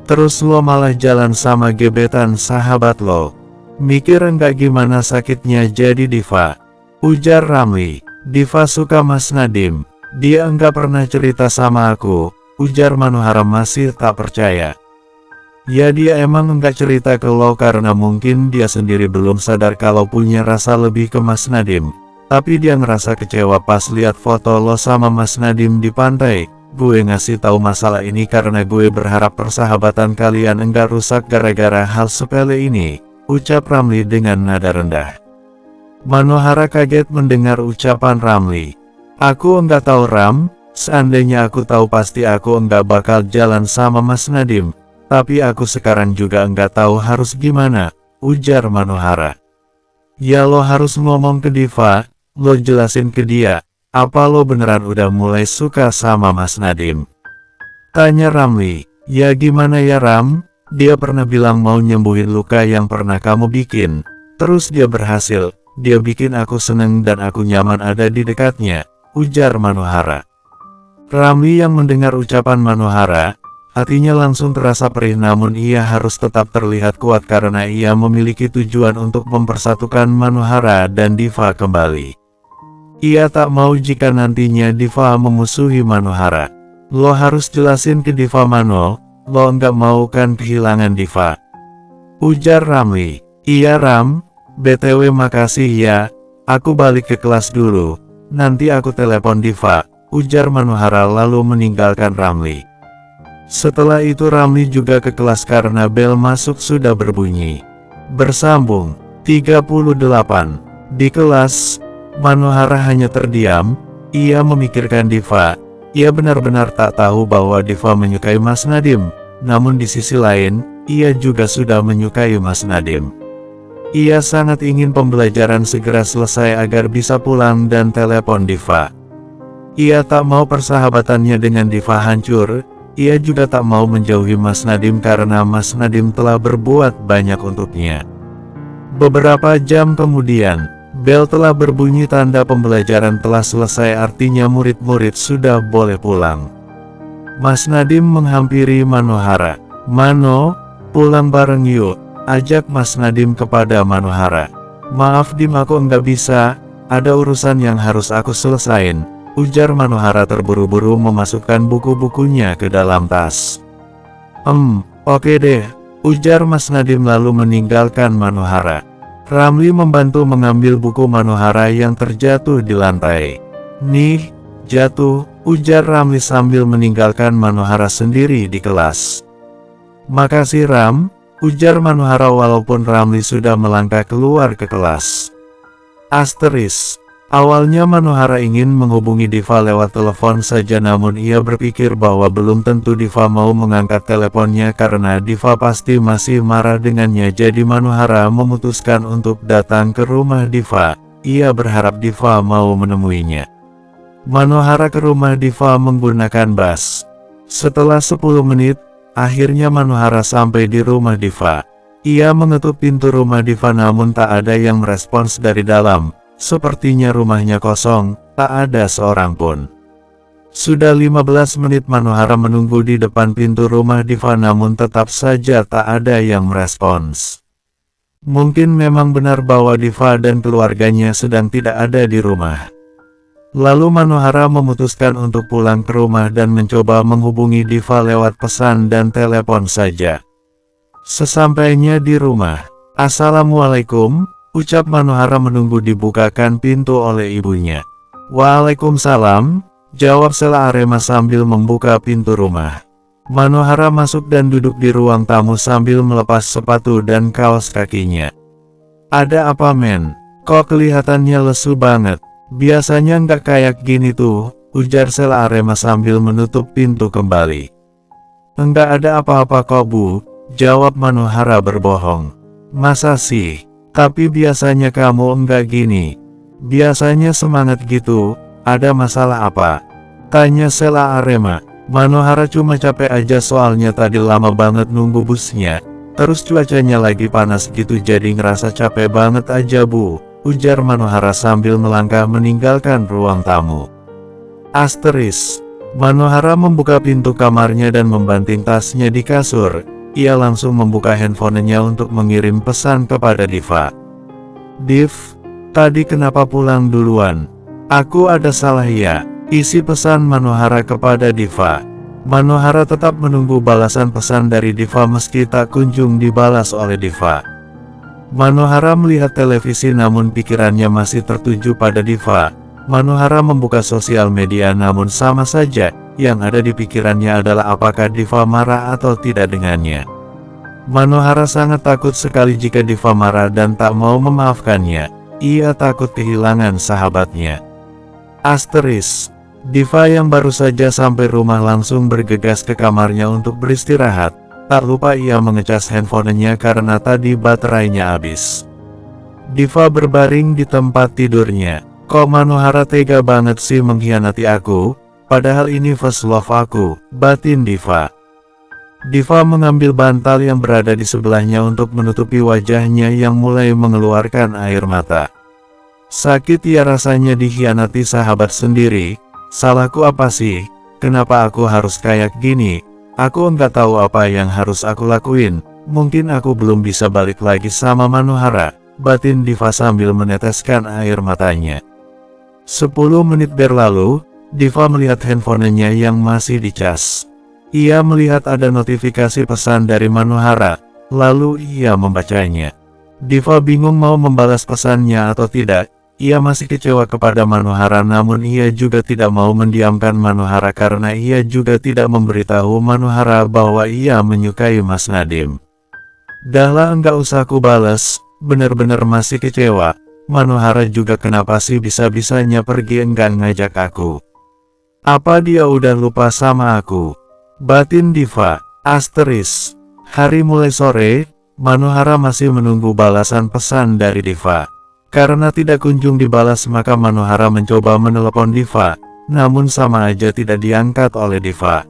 S1: Terus lo malah jalan sama gebetan sahabat lo. Mikir enggak gimana sakitnya jadi diva? Ujar Ramli. Diva suka Mas Nadiem. Dia enggak pernah cerita sama aku, ujar Manohara masih tak percaya. Ya dia emang enggak cerita ke lo karena mungkin dia sendiri belum sadar kalau punya rasa lebih ke Mas Nadiem. Tapi dia ngerasa kecewa pas lihat foto lo sama Mas Nadiem di pantai. Gue ngasih tahu masalah ini karena gue berharap persahabatan kalian enggak rusak gara-gara hal sepele ini, ucap Ramli dengan nada rendah. Manohara kaget mendengar ucapan Ramli. Aku enggak tahu Ram, seandainya aku tahu pasti aku enggak bakal jalan sama Mas Nadiem. Tapi aku sekarang juga enggak tahu harus gimana, ujar Manohara. Ya lo harus ngomong ke Diva, lo jelasin ke dia. Apa lo beneran udah mulai suka sama Mas Nadiem? Tanya Ramli. Ya gimana ya Ram, dia pernah bilang mau nyembuhin luka yang pernah kamu bikin. Terus dia berhasil, dia bikin aku seneng dan aku nyaman ada di dekatnya, ujar Manohara. Ramli yang mendengar ucapan Manohara, hatinya langsung terasa perih namun ia harus tetap terlihat kuat karena ia memiliki tujuan untuk mempersatukan Manohara dan Diva kembali. Ia tak mau jika nantinya Diva memusuhi Manohara. Lo harus jelasin ke Diva Mano, lo enggak mau kan kehilangan Diva, ujar Ramli. Iya Ram, BTW makasih ya, aku balik ke kelas dulu, nanti aku telepon Diva, ujar Manohara lalu meninggalkan Ramli. Setelah itu Ramli juga ke kelas karena bel masuk sudah berbunyi. Bersambung 38. Di kelas, Manohara hanya terdiam, ia memikirkan Diva. Ia benar-benar tak tahu bahwa Diva menyukai Mas Nadiem, namun di sisi lain, ia juga sudah menyukai Mas Nadiem. Ia sangat ingin pembelajaran segera selesai agar bisa pulang dan telepon Diva. Ia tak mau persahabatannya dengan Diva hancur, ia juga tak mau menjauhi Mas Nadiem karena Mas Nadiem telah berbuat banyak untuknya. Beberapa jam kemudian, bel telah berbunyi tanda pembelajaran telah selesai artinya murid-murid sudah boleh pulang. Mas Nadiem menghampiri Manohara. Mano, pulang bareng yuk, ajak Mas Nadiem kepada Manohara. Maaf Dim aku enggak bisa, ada urusan yang harus aku selesain, ujar Manohara terburu-buru memasukkan buku-bukunya ke dalam tas. Oke deh, ujar Mas Nadiem lalu meninggalkan Manohara. Ramli membantu mengambil buku Manohara yang terjatuh di lantai. Nih, jatuh, ujar Ramli sambil meninggalkan Manohara sendiri di kelas. Makasih Ram, ujar Manohara walaupun Ramli sudah melangkah keluar ke kelas. Asteris. Awalnya Manohara ingin menghubungi Diva lewat telepon saja namun ia berpikir bahwa belum tentu Diva mau mengangkat teleponnya karena Diva pasti masih marah dengannya jadi Manohara memutuskan untuk datang ke rumah Diva. Ia berharap Diva mau menemuinya. Manohara ke rumah Diva menggunakan bus. Setelah 10 menit, akhirnya Manohara sampai di rumah Diva. Ia mengetuk pintu rumah Diva namun tak ada yang merespons dari dalam. Sepertinya rumahnya kosong, tak ada seorang pun. Sudah 15 menit Manohara menunggu di depan pintu rumah Diva namun tetap saja tak ada yang merespons. Mungkin memang benar bahwa Diva dan keluarganya sedang tidak ada di rumah. Lalu Manohara memutuskan untuk pulang ke rumah dan mencoba menghubungi Diva lewat pesan dan telepon saja. Sesampainya di rumah, Assalamualaikum, ucap Manohara menunggu dibukakan pintu oleh ibunya. Waalaikumsalam, jawab Sela Arema sambil membuka pintu rumah. Manohara masuk dan duduk di ruang tamu sambil melepas sepatu dan kaos kakinya. Ada apa men? Kok kelihatannya lesu banget? Biasanya nggak kayak gini tuh, ujar Sela Arema sambil menutup pintu kembali. Enggak ada apa-apa kok bu, jawab Manohara berbohong. Masa sih? Tapi biasanya kamu enggak gini. Biasanya semangat gitu, ada masalah apa? Tanya Sela Arema. Manohara cuma capek aja soalnya tadi lama banget nunggu busnya. Terus cuacanya lagi panas gitu jadi ngerasa capek banget aja bu, ujar Manohara sambil melangkah meninggalkan ruang tamu. Asteris. Manohara membuka pintu kamarnya dan membanting tasnya di kasur. ia langsung membuka handphonenya untuk mengirim pesan kepada Diva. "Div, tadi kenapa pulang duluan? Aku ada salah ya?" isi pesan Manohara kepada Diva. Manohara tetap menunggu balasan pesan dari Diva meski tak kunjung dibalas oleh Diva. Manohara melihat televisi namun pikirannya masih tertuju pada Diva. Manohara membuka sosial media namun sama saja, yang ada di pikirannya adalah apakah Diva marah atau tidak dengannya. Manohara sangat takut sekali jika Diva marah dan tak mau memaafkannya. Ia takut kehilangan sahabatnya. Asteris. Diva yang baru saja sampai rumah langsung bergegas ke kamarnya untuk beristirahat. Tak lupa ia mengecas handphonenya karena tadi baterainya habis. Diva berbaring di tempat tidurnya. "Kok Manohara tega banget sih mengkhianati aku? Padahal ini first love aku," batin Diva. Diva mengambil bantal yang berada di sebelahnya untuk menutupi wajahnya yang mulai mengeluarkan air mata. Sakit ya rasanya dikhianati sahabat sendiri. "Salahku apa sih? Kenapa aku harus kayak gini? Aku enggak tahu apa yang harus aku lakuin. Mungkin aku belum bisa balik lagi sama Manohara," batin Diva sambil meneteskan air matanya. 10 menit berlalu, Diva melihat handphonenya yang masih dicas. Ia melihat ada notifikasi pesan dari Manohara, lalu ia membacanya. Diva bingung mau membalas pesannya atau tidak. Ia masih kecewa kepada Manohara namun ia juga tidak mau mendiamkan Manohara karena ia juga tidak memberitahu Manohara bahwa ia menyukai Mas Nadim. "Dahlah enggak usah aku balas, bener-bener masih kecewa. Manohara juga kenapa sih bisa-bisanya pergi enggak ngajak aku? Apa dia udah lupa sama aku?" batin Diva. Asteris. Hari mulai sore, Manohara masih menunggu balasan pesan dari Diva. Karena tidak kunjung dibalas maka Manohara mencoba menelepon Diva, namun sama aja tidak diangkat oleh Diva.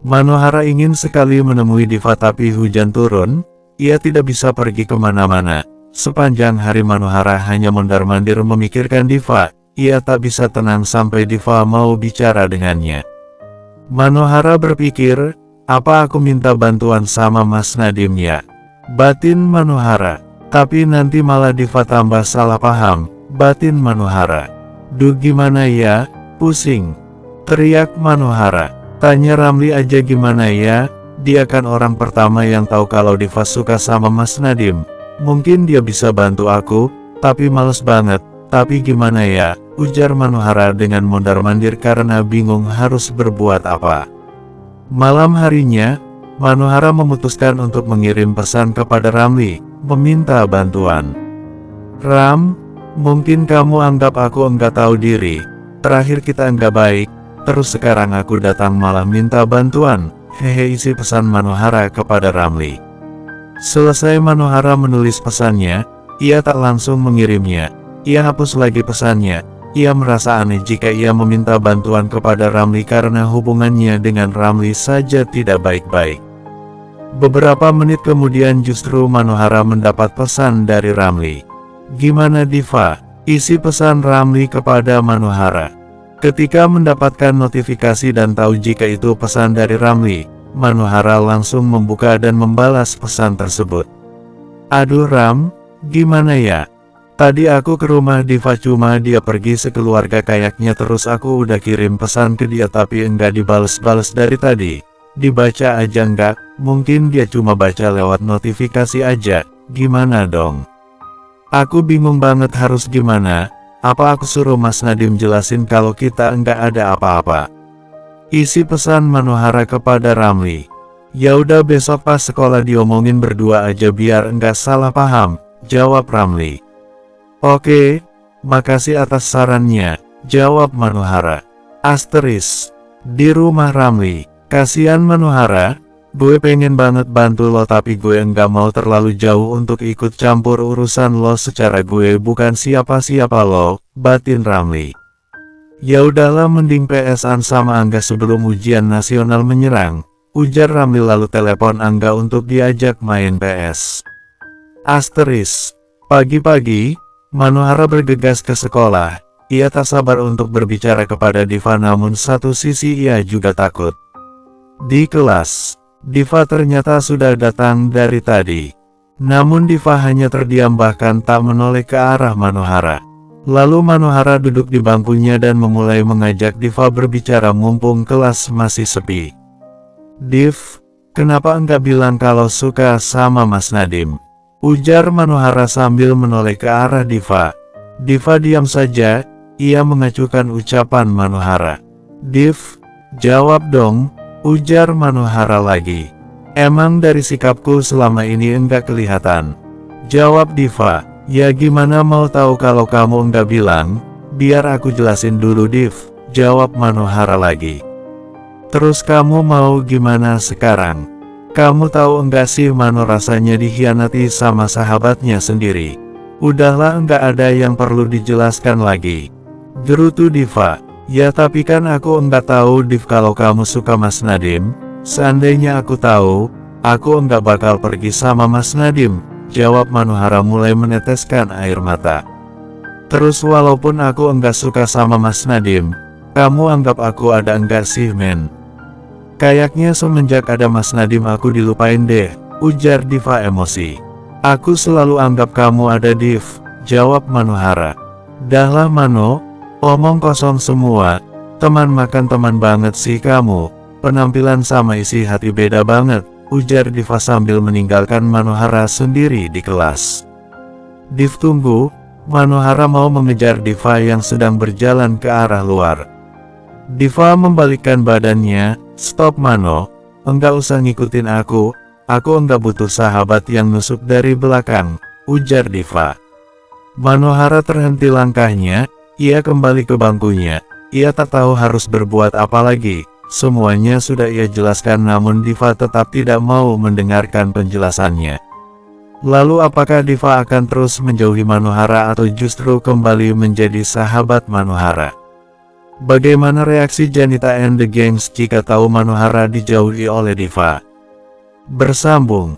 S1: Manohara ingin sekali menemui Diva tapi hujan turun, ia tidak bisa pergi kemana-mana. Sepanjang hari Manohara hanya mondar-mandir memikirkan Diva, ia tak bisa tenang sampai Diva mau bicara dengannya. Manohara berpikir, apa aku minta bantuan sama Mas Nadim ya? Batin Manohara. Tapi nanti malah Diva tambah salah paham, batin Manohara. Duh gimana ya, pusing. Teriak Manohara. Tanya Ramli aja gimana ya, dia kan orang pertama yang tahu kalau Diva suka sama Mas Nadim. Mungkin dia bisa bantu aku, tapi males banget. Tapi gimana ya, ujar Manohara dengan mondar-mandir karena bingung harus berbuat apa. Malam harinya, Manohara memutuskan untuk mengirim pesan kepada Ramli, meminta bantuan. "Ram, mungkin kamu anggap aku enggak tahu diri. Terakhir kita enggak baik, terus sekarang aku datang malah minta bantuan." Hehe, isi pesan Manohara kepada Ramli. Selesai Manohara menulis pesannya, ia tak langsung mengirimnya. Ia hapus lagi pesannya. Ia merasa aneh jika ia meminta bantuan kepada Ramli karena hubungannya dengan Ramli saja tidak baik-baik. Beberapa menit kemudian justru Manohara mendapat pesan dari Ramli. "Gimana Diva?" isi pesan Ramli kepada Manohara. Ketika mendapatkan notifikasi dan tahu jika itu pesan dari Ramli, Manohara langsung membuka dan membalas pesan tersebut. "Aduh Ram, gimana ya? Tadi aku ke rumah Diva cuma dia pergi sekeluarga kayaknya terus aku udah kirim pesan ke dia tapi enggak dibales-bales dari tadi. Dibaca aja enggak, mungkin dia cuma baca lewat notifikasi aja, gimana dong? Aku bingung banget harus gimana, apa aku suruh Mas Nadim jelasin kalau kita enggak ada apa-apa?" isi pesan Manohara kepada Ramli. "Ya udah besok pas sekolah diomongin berdua aja biar enggak salah paham," jawab Ramli. "Oke, makasih atas sarannya," jawab Manohara. Asteris. Di rumah Ramli. "Kasian Manohara, gue pengen banget bantu lo tapi gue enggak mau terlalu jauh untuk ikut campur urusan lo secara gue bukan siapa-siapa lo," batin Ramli. "Ya udahlah mending PS-an sama Angga sebelum ujian nasional menyerang," ujar Ramli lalu telepon Angga untuk diajak main PS. Asteris. Pagi-pagi, Manohara bergegas ke sekolah. Ia tak sabar untuk berbicara kepada Diva namun satu sisi ia juga takut. Di kelas, Diva ternyata sudah datang dari tadi. Namun Diva hanya terdiam bahkan tak menoleh ke arah Manohara. Lalu Manohara duduk di bangkunya dan memulai mengajak Diva berbicara mumpung kelas masih sepi. "Div, kenapa enggak bilang kalau suka sama Mas Nadim?" ujar Manohara sambil menoleh ke arah Diva. Diva diam saja, ia mengacuhkan ucapan Manohara. "Div, jawab dong," ujar Manohara lagi. "Emang dari sikapku selama ini enggak kelihatan?" Jawab Diva. "Ya gimana mau tahu kalau kamu enggak bilang? Biar aku jelasin dulu Div," jawab Manohara lagi. "Terus kamu mau gimana sekarang? Kamu tahu enggak sih Mano rasanya dikhianati sama sahabatnya sendiri. Udahlah enggak ada yang perlu dijelaskan lagi," gerutu Diva. "Ya tapi kan aku enggak tahu Div kalau kamu suka Mas Nadim. Seandainya aku tahu, aku enggak bakal pergi sama Mas Nadim," jawab Manohara mulai meneteskan air mata. "Terus walaupun aku enggak suka sama Mas Nadim, kamu anggap aku ada enggak sih men? Kayaknya semenjak ada Mas Nadim aku dilupain deh," ujar Diva emosi. "Aku selalu anggap kamu ada Div," jawab Manohara. "Dahlah Mano, omong kosong semua, teman makan teman banget sih kamu. Penampilan sama isi hati beda banget," ujar Diva sambil meninggalkan Manohara sendiri di kelas. "Div tunggu," Manohara mau mengejar Diva yang sedang berjalan ke arah luar. Diva membalikkan badannya. "Stop Mano, enggak usah ngikutin aku enggak butuh sahabat yang nusuk dari belakang," ujar Diva. Manohara terhenti langkahnya, ia kembali ke bangkunya. Ia tak tahu harus berbuat apa lagi. Semuanya sudah ia jelaskan namun Diva tetap tidak mau mendengarkan penjelasannya. Lalu apakah Diva akan terus menjauhi Manohara atau justru kembali menjadi sahabat Manohara? Bagaimana reaksi Janita and the Gangs jika tahu Manohara dijauhi oleh Diva? Bersambung.